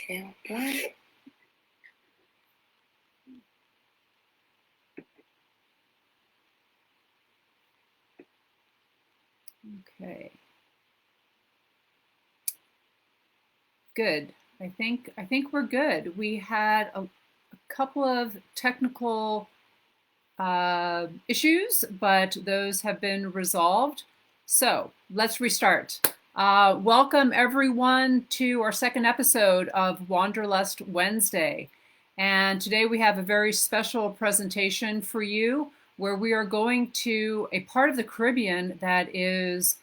2, 1. Okay. Good. I think we're good. We had a couple of technical issues, but those have been resolved. So let's restart. Welcome everyone to our second episode of Wanderlust Wednesday. And today we have a very special presentation for you where we are going to a part of the Caribbean that is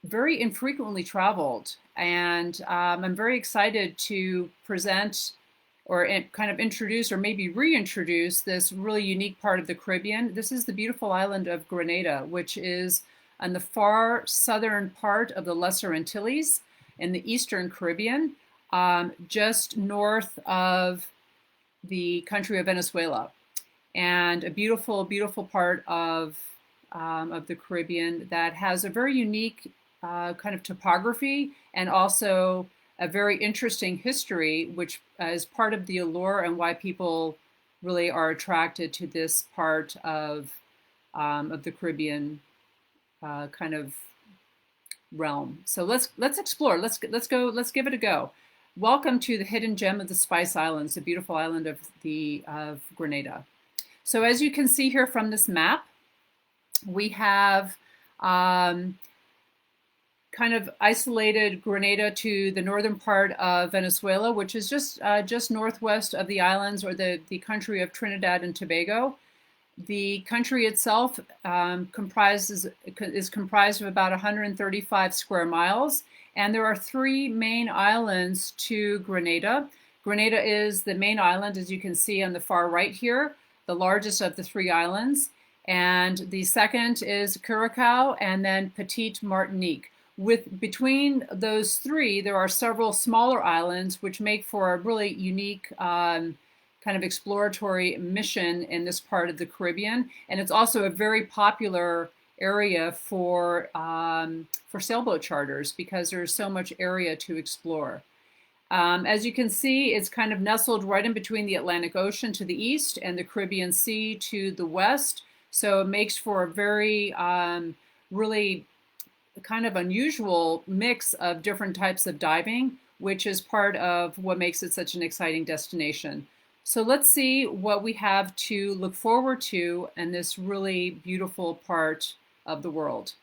very infrequently traveled. And I'm very excited to present or kind of introduce or maybe reintroduce this really unique part of the Caribbean. This is the beautiful island of Grenada, which is on the far southern part of the Lesser Antilles in the Eastern Caribbean, just north of the country of Venezuela. And a beautiful, beautiful part of the Caribbean that has a very unique kind of topography and also a very interesting history, which is part of the allure and why people really are attracted to this part of the Caribbean kind of realm. So let's explore. Let's go. Let's give it a go. Welcome to the hidden gem of the Spice Islands, the beautiful island of Grenada. So as you can see here from this map, we have kind of isolated Grenada to the northern part of Venezuela, which is just northwest of the islands or the country of Trinidad and Tobago. The country itself is comprised of about 135 square miles, and there are 3 main islands to Grenada. Grenada is the main island, as you can see on the far right here, the largest of the 3 islands, and the second is Curacao, and then Petite Martinique. Between those 3, there are several smaller islands, which make for a really unique kind of exploratory mission in this part of the Caribbean. And it's also a very popular area for sailboat charters because there's so much area to explore. As you can see, it's kind of nestled right in between the Atlantic Ocean to the east and the Caribbean Sea to the west. So it makes for a very really kind of unusual mix of different types of diving, which is part of what makes it such an exciting destination. So let's see what we have to look forward to in this really beautiful part of the world.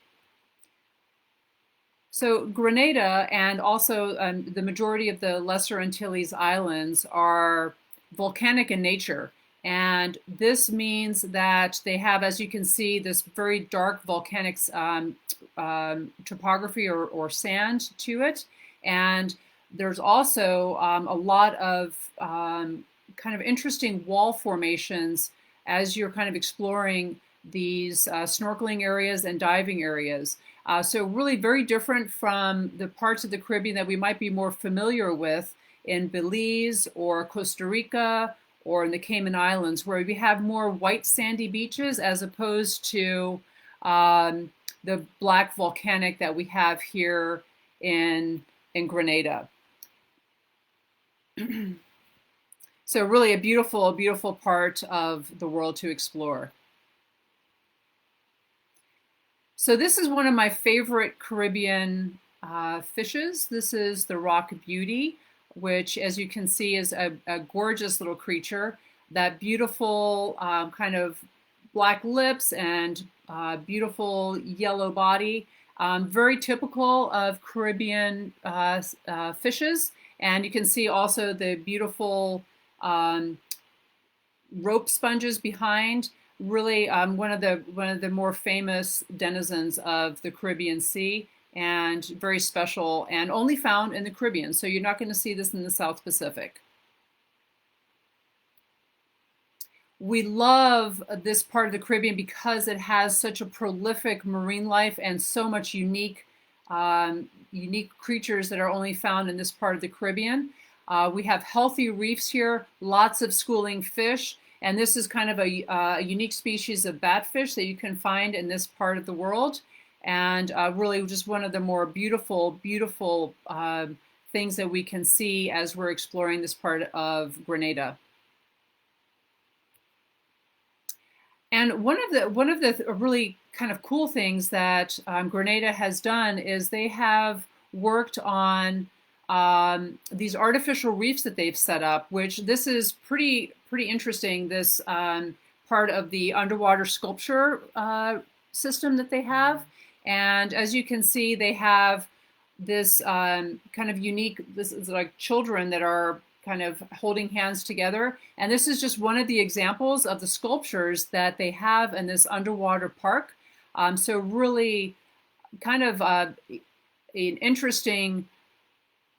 So Grenada and also the majority of the Lesser Antilles Islands are volcanic in nature. And this means that they have, as you can see, this very dark volcanic topography or sand to it. And there's also a lot of kind of interesting wall formations as you're kind of exploring these snorkeling areas and diving areas. So really very different from the parts of the Caribbean that we might be more familiar with in Belize or Costa Rica or in the Cayman Islands, where we have more white sandy beaches as opposed to the black volcanic that we have here in Grenada. So really a beautiful, beautiful part of the world to explore. So this is one of my favorite Caribbean fishes. This is the rock beauty, which, as you can see, is a gorgeous little creature. That beautiful kind of black lips and beautiful yellow body. Very typical of Caribbean fishes. And you can see also the beautiful rope sponges behind. Really one of the more famous denizens of the Caribbean Sea, and very special and only found in the Caribbean. So you're not going to see this in the South Pacific. We love this part of the Caribbean because it has such a prolific marine life and so much unique creatures that are only found in this part of the Caribbean. We have healthy reefs here, lots of schooling fish, and this is kind of a unique species of batfish that you can find in this part of the world. And really just one of the more beautiful, beautiful things that we can see as we're exploring this part of Grenada. And one of the really kind of cool things that Grenada has done is they have worked on these artificial reefs that they've set up, which this is pretty interesting. This part of the underwater sculpture system that they have, and as you can see, they have this kind of unique. This is like children that are kind of holding hands together. And this is just one of the examples of the sculptures that they have in this underwater park. So really kind of an interesting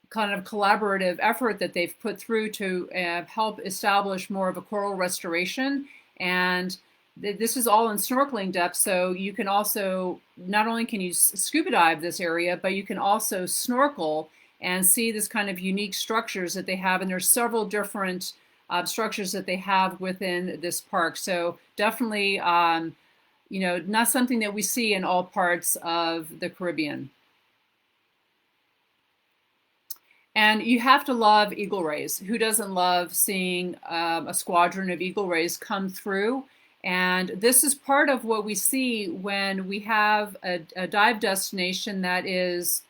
kind of collaborative effort that they've put through to help establish more of a coral restoration. And this is all in snorkeling depth, so you can also, not only can you scuba dive this area, but you can also snorkel and see this kind of unique structures that they have. And there's several different structures that they have within this park. So definitely, you know, not something that we see in all parts of the Caribbean. And you have to love eagle rays. Who doesn't love seeing a squadron of eagle rays come through? And this is part of what we see when we have a dive destination that is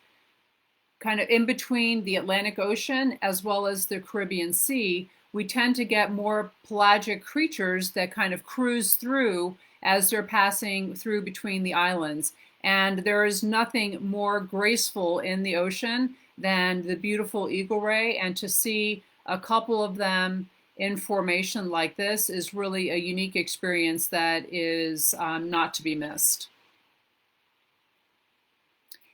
kind of in between the Atlantic Ocean as well as the Caribbean Sea. We tend to get more pelagic creatures that kind of cruise through as they're passing through between the islands. And there is nothing more graceful in the ocean than the beautiful eagle ray. And to see a couple of them in formation like this is really a unique experience that is not to be missed.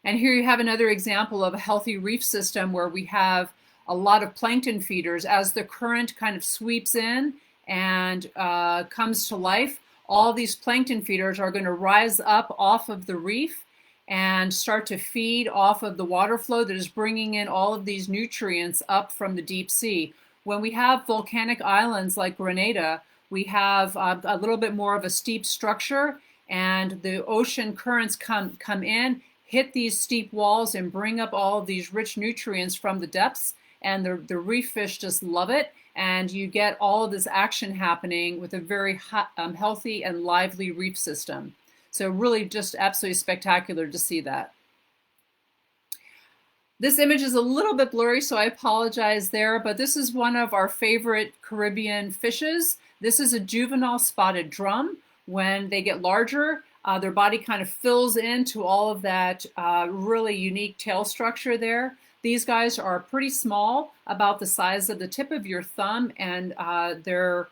And here you have another example of a healthy reef system where we have a lot of plankton feeders. As the current kind of sweeps in and comes to life, all these plankton feeders are going to rise up off of the reef and start to feed off of the water flow that is bringing in all of these nutrients up from the deep sea. When we have volcanic islands like Grenada, we have a little bit more of a steep structure, and the ocean currents come in, hit these steep walls and bring up all of these rich nutrients from the depths, and the reef fish just love it, and you get all of this action happening with a very healthy and lively reef system. So really just absolutely spectacular to see that. This image is a little bit blurry, so I apologize there, but this is one of our favorite Caribbean fishes. This is a juvenile spotted drum. When they get larger, their body kind of fills into all of that really unique tail structure there. These guys are pretty small, about the size of the tip of your thumb, and their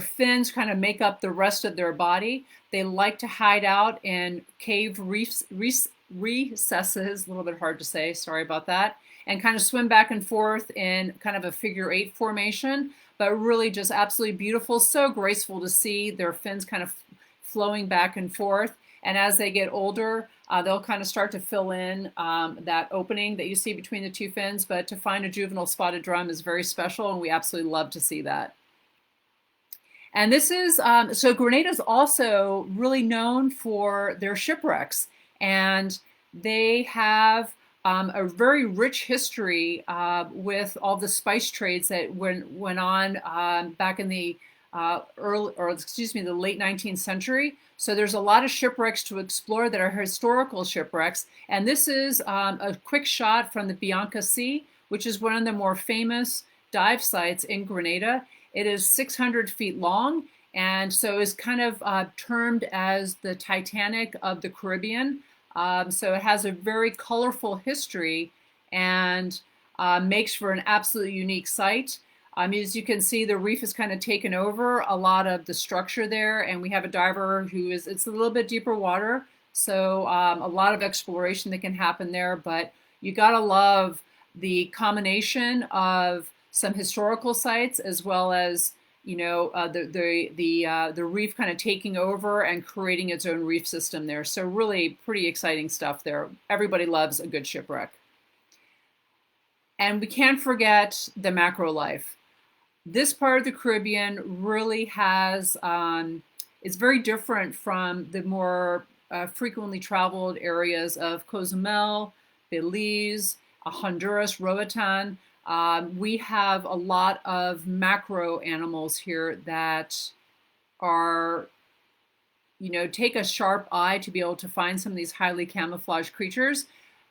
fins kind of make up the rest of their body. They like to hide out in cave recesses, a little bit hard to say, sorry about that, and kind of swim back and forth in kind of a figure-8 formation, but really just absolutely beautiful, so graceful to see their fins kind of flowing back and forth. And as they get older, they'll kind of start to fill in that opening that you see between the two fins. But to find a juvenile spotted drum is very special, and we absolutely love to see that. And this is, so Grenada is also really known for their shipwrecks. And they have a very rich history with all the spice trades that went on back in the the late 19th century. So there's a lot of shipwrecks to explore that are historical shipwrecks. And this is a quick shot from the Bianca Sea, which is one of the more famous dive sites in Grenada. It is 600 feet long, and so is kind of termed as the Titanic of the Caribbean. So it has a very colorful history and makes for an absolutely unique site. As you can see, the reef has kind of taken over a lot of the structure there, and we have a diver who is, it's a little bit deeper water, so a lot of exploration that can happen there, but you gotta love the combination of some historical sites as well as, you know, the reef kind of taking over and creating its own reef system there. So really pretty exciting stuff there. Everybody loves a good shipwreck. And we can't forget the macro life. This part of the Caribbean really has, it's very different from the more frequently traveled areas of Cozumel, Belize, Honduras Roatan. We have a lot of macro animals here that are, take a sharp eye to be able to find some of these highly camouflaged creatures.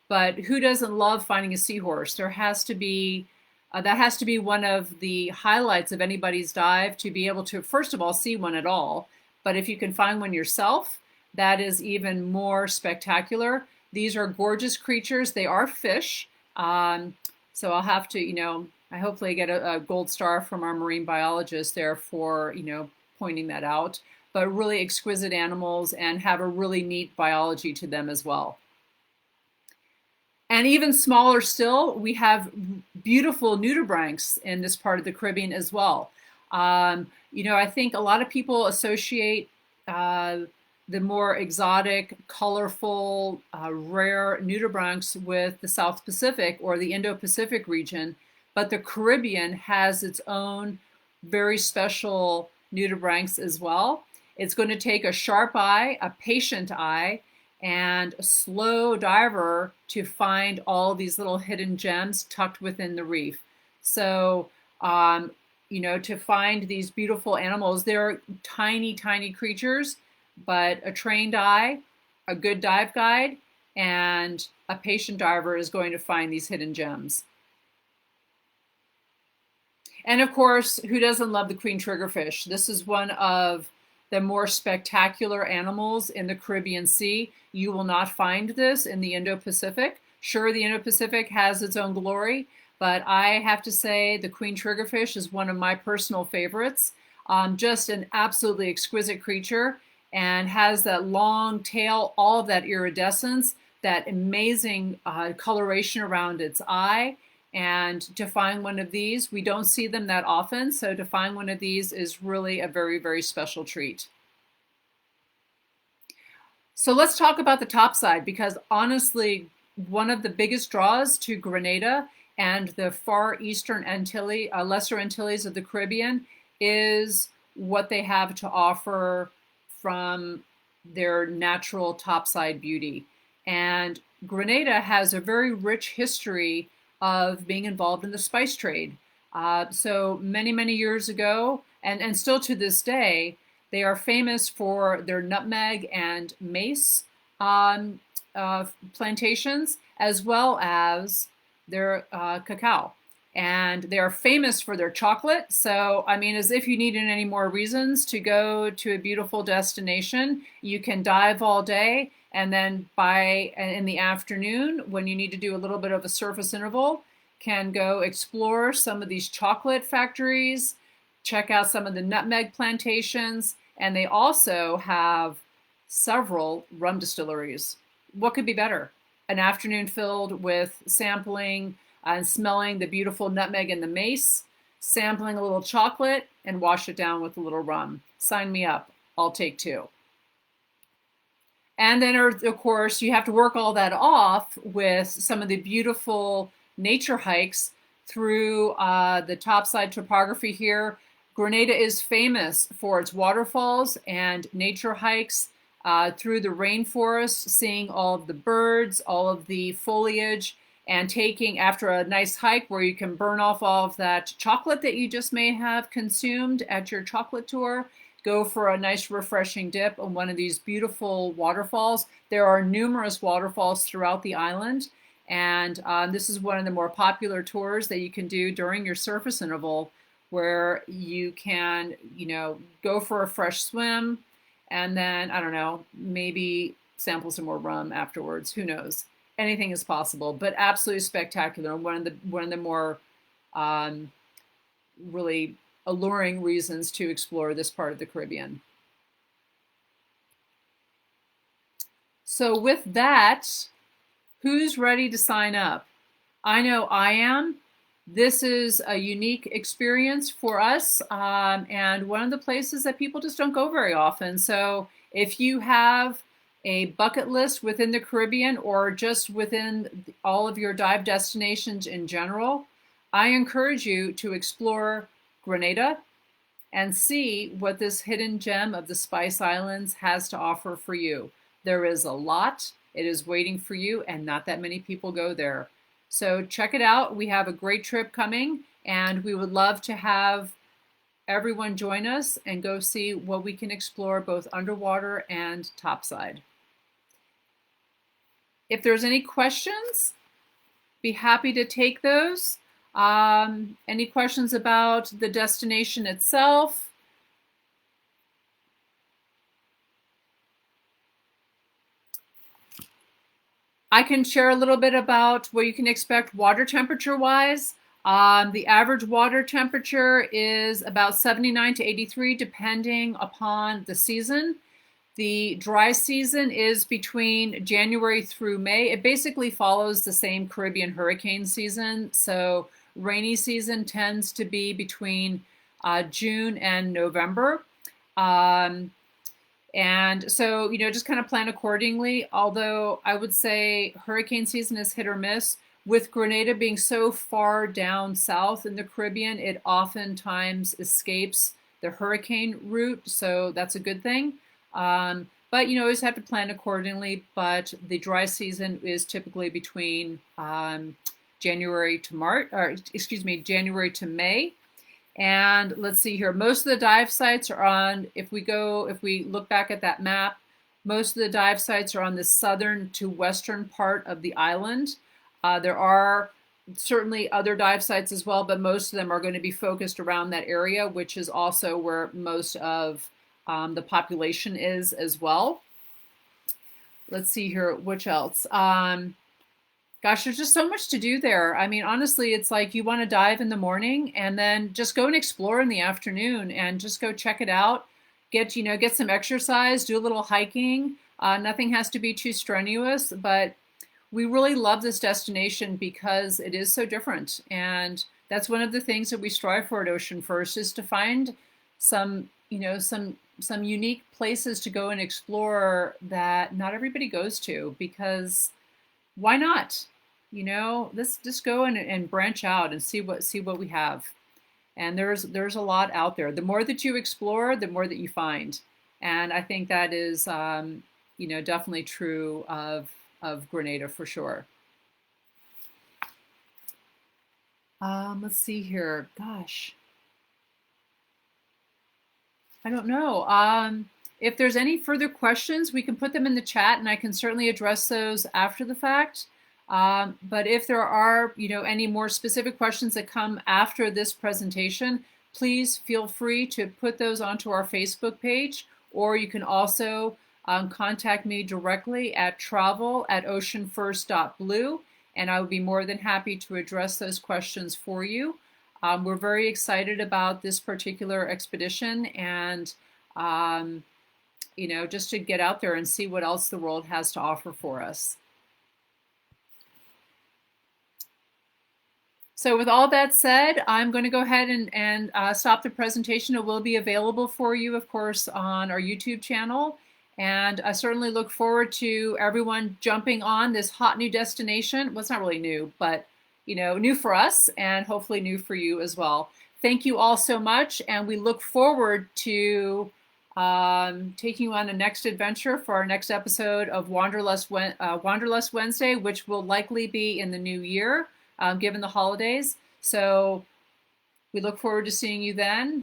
But who doesn't love finding a seahorse? There has to be that has to be one of the highlights of anybody's dive, to be able to, first of all, see one at all. But if you can find one yourself, that is even more spectacular. These are gorgeous creatures. They are fish. So I'll have to, I hopefully get a gold star from our marine biologist there for, pointing that out. But really exquisite animals and have a really neat biology to them as well. And even smaller still, we have beautiful nudibranchs in this part of the Caribbean as well. I think a lot of people associate the more exotic, colorful, rare nudibranchs with the South Pacific or the Indo-Pacific region, but the Caribbean has its own very special nudibranchs as well. It's going to take a sharp eye, a patient eye, and a slow diver to find all these little hidden gems tucked within the reef. So, to find these beautiful animals, they're tiny, tiny creatures, but a trained eye, a good dive guide, and a patient diver is going to find these hidden gems. And of course, who doesn't love the queen triggerfish? This is one of the more spectacular animals in the Caribbean Sea. You will not find this in the Indo-Pacific. Sure, the Indo-Pacific has its own glory, but I have to say the queen triggerfish is one of my personal favorites. Just an absolutely exquisite creature, and has that long tail, all of that iridescence, that amazing coloration around its eye. And to find one of these, we don't see them that often, so to find one of these is really a very, very special treat. So let's talk about the topside, because honestly, one of the biggest draws to Grenada and the far eastern Antilles, Lesser Antilles of the Caribbean, is what they have to offer from their natural topside beauty. And Grenada has a very rich history of being involved in the spice trade. So many, many years ago, and still to this day, they are famous for their nutmeg and mace plantations, as well as their cacao. And they are famous for their chocolate. So, I mean, as if you needed any more reasons to go to a beautiful destination, you can dive all day, and then in the afternoon, when you need to do a little bit of a surface interval, can go explore some of these chocolate factories, check out some of the nutmeg plantations, and they also have several rum distilleries. What could be better? An afternoon filled with sampling and smelling the beautiful nutmeg and the mace, sampling a little chocolate, and wash it down with a little rum. Sign me up. I'll take two. And then, of course, you have to work all that off with some of the beautiful nature hikes through the topside topography here. Grenada is famous for its waterfalls and nature hikes through the rainforest, seeing all of the birds, all of the foliage, and taking, after a nice hike where you can burn off all of that chocolate that you just may have consumed at your chocolate tour, go for a nice refreshing dip on one of these beautiful waterfalls. There are numerous waterfalls throughout the island, and this is one of the more popular tours that you can do during your surface interval, where you can, go for a fresh swim, and then, I don't know, maybe sample some more rum afterwards. Who knows? Anything is possible, but absolutely spectacular. One of the more really alluring reasons to explore this part of the Caribbean. So with that, who's ready to sign up? I know I am. This is a unique experience for us, and one of the places that people just don't go very often. So if you have a bucket list within the Caribbean, or just within all of your dive destinations in general, I encourage you to explore Grenada and see what this hidden gem of the Spice Islands has to offer for you. There is a lot. It is waiting for you, and not that many people go there. So check it out. We have a great trip coming, and we would love to have everyone join us and go see what we can explore both underwater and topside. If there's any questions, be happy to take those. Any questions about the destination itself? I can share a little bit about what you can expect water temperature wise. The average water temperature is about 79 to 83 depending upon the season. The dry season is between January through May. It basically follows the same Caribbean hurricane season. So rainy season tends to be between June and November. And so, just kind of plan accordingly. Although I would say hurricane season is hit or miss. With Grenada being so far down south in the Caribbean, it oftentimes escapes the hurricane route. So that's a good thing. But you always have to plan accordingly. But the dry season is typically between January to May. And let's see here. Most of the dive sites are on, if we look back at that map, most of the dive sites are on the southern to western part of the island. There are certainly other dive sites as well, but most of them are going to be focused around that area, which is also where most of the population is as well. Let's see here, which else? Gosh, there's just so much to do there. I mean, honestly, it's like you want to dive in the morning and then just go and explore in the afternoon and just go check it out. Get some exercise, do a little hiking. Nothing has to be too strenuous, but we really love this destination because it is so different. And that's one of the things that we strive for at Ocean First is to find some unique places to go and explore that not everybody goes to, because why not? Let's just go and branch out and see what we have. And there's a lot out there. The more that you explore, the more that you find. And I think that is definitely true of Grenada for sure. Let's see here. Gosh. I don't know. If there's any further questions, we can put them in the chat and I can certainly address those after the fact. But if there are, any more specific questions that come after this presentation, please feel free to put those onto our Facebook page, or you can also contact me directly at travel@oceanfirst.blue, and I would be more than happy to address those questions for you. We're very excited about this particular expedition and, just to get out there and see what else the world has to offer for us. So with all that said, I'm going to go ahead and stop the presentation. It will be available for you, of course, on our YouTube channel. And I certainly look forward to everyone jumping on this hot new destination. Well, it's not really new, but new for us and hopefully new for you as well. Thank you all so much. And we look forward to taking you on the next adventure for our next episode of Wanderlust Wednesday, which will likely be in the new year, given the holidays. So we look forward to seeing you then.